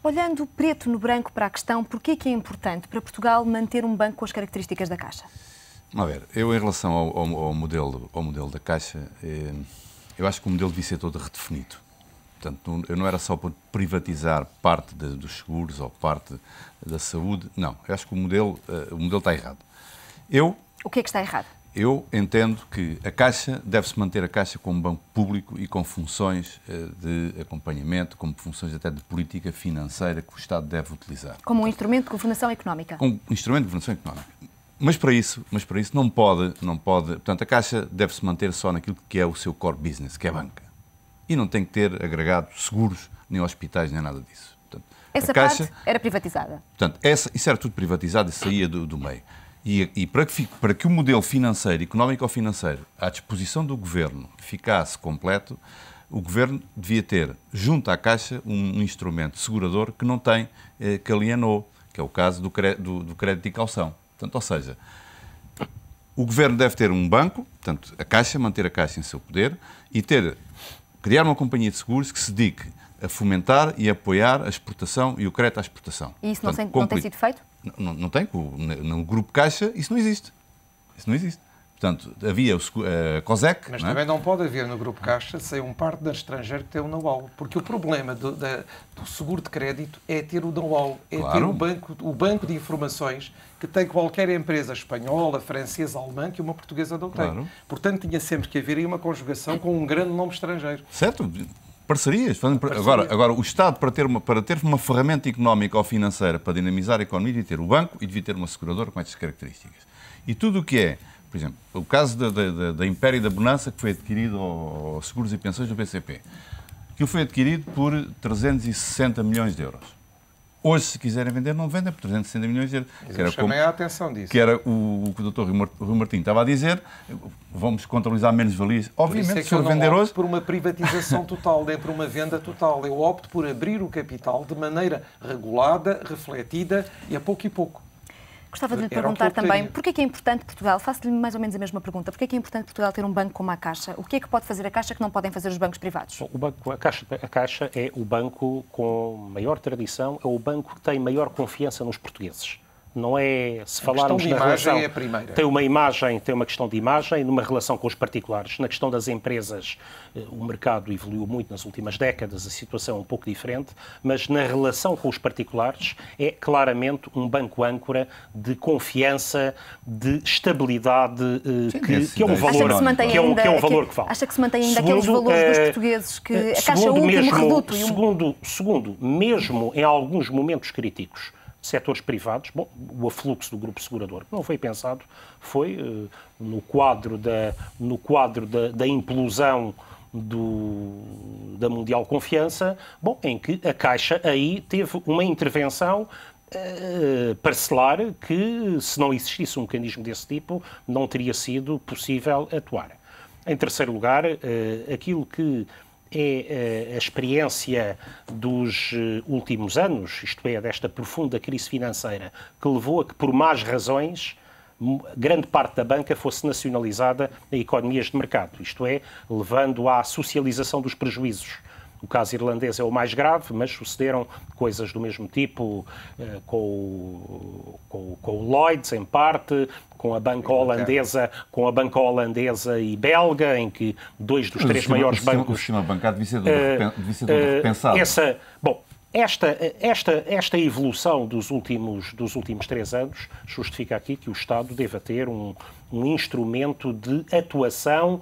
Olhando preto no branco para a questão, porquê é que é importante para Portugal manter um banco com as características da Caixa? A ver, eu em relação ao modelo da Caixa, eu acho que o modelo devia ser todo redefinido. Portanto, eu não era só por privatizar parte dos seguros ou parte da saúde. Não, eu acho que o modelo está errado. O que é que está errado? Eu entendo que a Caixa deve-se manter a Caixa como banco público e com funções de acompanhamento, como funções até de política financeira que o Estado deve utilizar. Como um instrumento de governação económica. Como um instrumento de governação económica. Mas para isso não pode. Portanto, a Caixa deve-se manter só naquilo que é o seu core business, que é a banca. E não tem que ter agregado seguros, nem hospitais, nem nada disso. Portanto, essa parte era privatizada? Portanto, isso era tudo privatizado e saía do meio. E para que o modelo financeiro, económico-financeiro, à disposição do Governo ficasse completo, o Governo devia ter, junto à Caixa, um instrumento segurador que não tem, que alienou, que é o caso do crédito e caução. Portanto, ou seja, o Governo deve ter um banco, portanto, a Caixa, manter a Caixa em seu poder e criar uma companhia de seguros que se dedique a fomentar e apoiar a exportação e o crédito à exportação. E isso não tem sido feito? Não tem. No Grupo Caixa isso não existe. Isso não existe. Portanto, havia a COSEC... Mas também não pode haver no Grupo Caixa sem um partner estrangeiro que tem o know-how. Porque o problema do seguro de crédito é ter o know-how, é ter o banco de informações que tem qualquer empresa espanhola, francesa, alemã, que uma portuguesa não tem. Portanto, tinha sempre que haver aí uma conjugação com um grande nome estrangeiro. Certo. Parcerias. Agora, o Estado, para ter uma ferramenta económica ou financeira para dinamizar a economia, devia ter o banco e devia ter uma seguradora com estas características. E tudo o que é, por exemplo, o caso da Império e da Bonança, que foi adquirido aos seguros e pensões do BCP, que foi adquirido por 360 milhões de euros. Hoje, se quiserem vender, não vendem por 360 milhões de euros. Eu chamei a atenção disso. Que era o que o Dr. Rui Martins estava a dizer, vamos contabilizar menos-valias. Obviamente, se eu vender hoje... por uma privatização total, nem por uma venda total. Eu opto por abrir o capital de maneira regulada, refletida e a pouco e pouco. Gostava de lhe perguntar também, porquê é que é importante Portugal, faço-lhe mais ou menos a mesma pergunta, porquê é que é importante Portugal ter um banco como a Caixa? O que é que pode fazer a Caixa que não podem fazer os bancos privados? A Caixa é o banco com maior tradição, é o banco que tem maior confiança nos portugueses. Não é, se falarmos na relação, é a primeira. Tem uma questão de imagem, numa relação com os particulares. Na questão das empresas, o mercado evoluiu muito nas últimas décadas, a situação é um pouco diferente, mas na relação com os particulares é claramente um banco âncora de confiança, de estabilidade, que é um valor que vale. Acha que se mantém ainda aqueles valores dos portugueses que a Caixa é o último reduto? Segundo, mesmo em alguns momentos críticos, setores privados, o afluxo do grupo segurador, que não foi pensado, foi no quadro da implosão da Mundial Confiança, em que a Caixa aí teve uma intervenção parcelar que, se não existisse um mecanismo desse tipo, não teria sido possível atuar. Em terceiro lugar, aquilo que é a experiência dos últimos anos, isto é, desta profunda crise financeira, que levou a que, por más razões, grande parte da banca fosse nacionalizada em economias de mercado, isto é, levando à socialização dos prejuízos. O caso irlandês é o mais grave, mas sucederam coisas do mesmo tipo com o Lloyds, em parte, com a banca holandesa e belga, em que dois dos três maiores bancos... O sistema bancário devia ser repensado. Esta evolução dos últimos 3 anos justifica aqui que o Estado deva ter um instrumento de atuação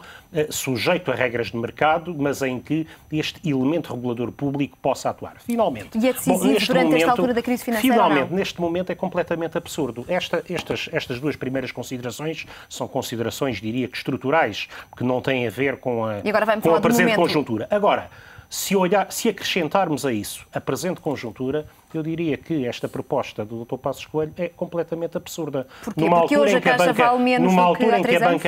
sujeito a regras de mercado, mas em que este elemento regulador público possa atuar. Finalmente. E é decisivo durante esta altura da crise financeira? Finalmente, neste momento é completamente absurdo. Estas duas primeiras considerações são considerações, diria que estruturais, que não têm a ver com a presente conjuntura. Agora, se acrescentarmos a isso a presente conjuntura, eu diria que esta proposta do Dr. Passos Coelho é completamente absurda. Porquê? Porque hoje a Caixa vale menos do que há 3 anos?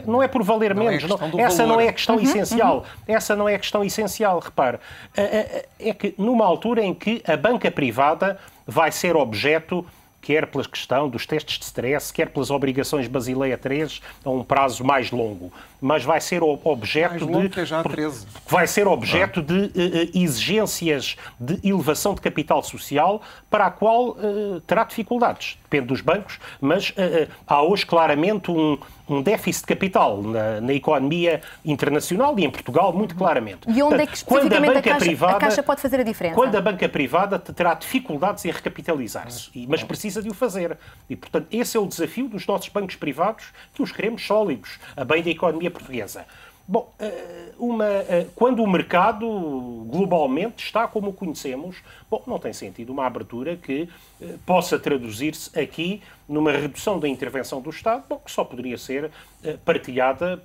Não é por valer menos. Essa não é a questão essencial. Essa não é a questão essencial. Repare, é que numa altura em que a banca privada vai ser objeto quer pela questão dos testes de stress, quer pelas obrigações Basileia III a um prazo mais longo. Mas vai ser objeto de exigências de elevação de capital social para a qual terá dificuldades. Depende dos bancos, mas há hoje claramente um déficit de capital na economia internacional e em Portugal, muito claramente. E onde é que especificamente a Caixa pode fazer a diferença? Quando a banca privada terá dificuldades em recapitalizar-se, mas precisa de o fazer. E, portanto, esse é o desafio dos nossos bancos privados, que os queremos sólidos, a bem da economia portuguesa. Bom, quando o mercado globalmente está como o conhecemos, bom, não tem sentido uma abertura que possa traduzir-se aqui numa redução da intervenção do Estado, bom, que só poderia ser partilhada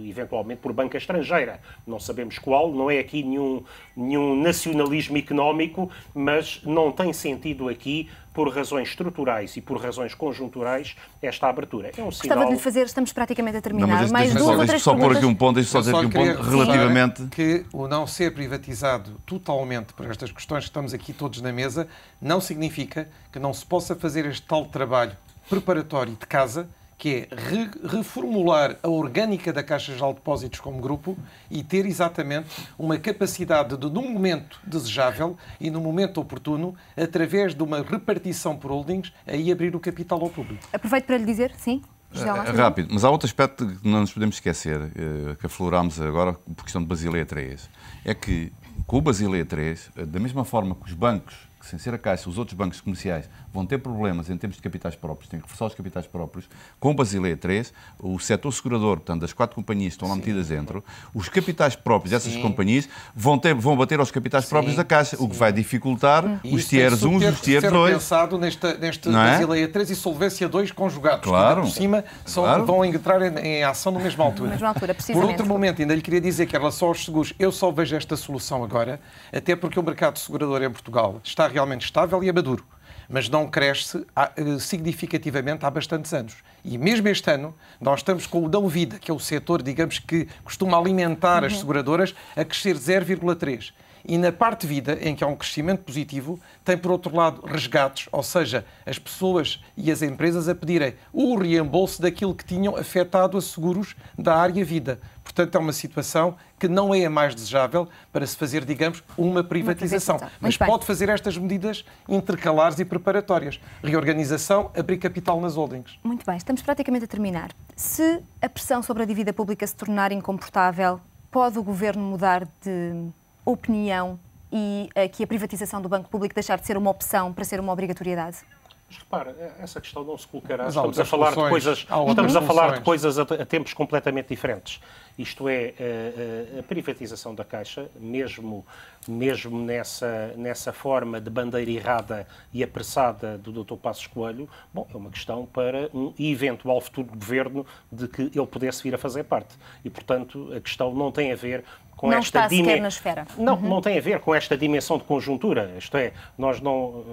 eventualmente por banca estrangeira. Não sabemos qual, não é aqui nenhum nacionalismo económico, mas não tem sentido aqui, por razões estruturais e por razões conjunturais, esta abertura. É um sinal... Gostava de lhe fazer, estamos praticamente a terminar. Não, mas deixe-me só pôr aqui um ponto, relativamente... que o não ser privatizado totalmente por estas questões que estamos aqui todos na mesa não significa que não se possa fazer este tal trabalho preparatório de casa, que é reformular a orgânica da Caixa Geral de Depósitos como grupo e ter exatamente uma capacidade de, num momento desejável e num momento oportuno, através de uma repartição por holdings, aí abrir o capital ao público. Aproveito para lhe dizer, sim. Rápido, mas há outro aspecto que não nos podemos esquecer, que aflorámos agora por questão de Basileia III. É que, com o Basileia III, da mesma forma que os bancos, que sem ser a Caixa, os outros bancos comerciais vão ter problemas em termos de capitais próprios, têm que reforçar os capitais próprios, com o Basileia III, o setor segurador, portanto, as 4 companhias que estão lá metidas dentro, os capitais próprios dessas companhias vão bater aos capitais próprios da Caixa, o que vai dificultar os tiers 1 e os tiers 2. Pensado neste Basileia III e Solvência 2 conjugados, claro, que por cima vão entrar em ação na mesma altura. Por outro momento, ainda lhe queria dizer que em relação aos seguros, eu só vejo esta solução agora, até porque o mercado segurador em Portugal está realmente estável e é maduro, mas não cresce significativamente há bastantes anos. E mesmo este ano, nós estamos com o Dão Vida, que é o setor, digamos, que costuma alimentar as seguradoras, a crescer 0,3%. E na parte vida, em que há um crescimento positivo, tem, por outro lado, resgates, ou seja, as pessoas e as empresas a pedirem o reembolso daquilo que tinham afetado a seguros da área vida. Portanto, é uma situação que não é a mais desejável para se fazer, digamos, uma privatização. Mas pode fazer estas medidas intercalares e preparatórias. Reorganização, abrir capital nas holdings. Muito bem, estamos praticamente a terminar. Se a pressão sobre a dívida pública se tornar incomportável, pode o Governo mudar de opinião e que a privatização do Banco Público deixar de ser uma opção para ser uma obrigatoriedade? Mas repara, essa questão não se colocará. Estamos a falar de coisas a tempos completamente diferentes. Isto é, a privatização da Caixa, mesmo nessa forma de bandeira errada e apressada do Dr. Passos Coelho, bom, é uma questão para um eventual futuro governo de que ele pudesse vir a fazer parte. E, portanto, a questão não tem a ver com não está sequer na esfera. Não tem a ver com esta dimensão de conjuntura. Isto é, nós não...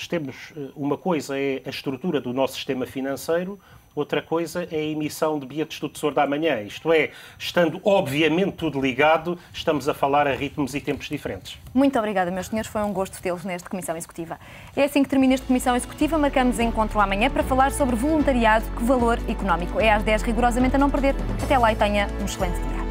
Temos uma coisa é a estrutura do nosso sistema financeiro, outra coisa é a emissão de bilhetes do Tesouro da Amanhã. Isto é, estando obviamente tudo ligado, estamos a falar a ritmos e tempos diferentes. Muito obrigada, meus senhores. Foi um gosto tê-los nesta Comissão Executiva. É assim que termina esta Comissão Executiva. Marcamos encontro amanhã para falar sobre voluntariado, que valor económico. É às 10, rigorosamente a não perder. Até lá e tenha um excelente dia.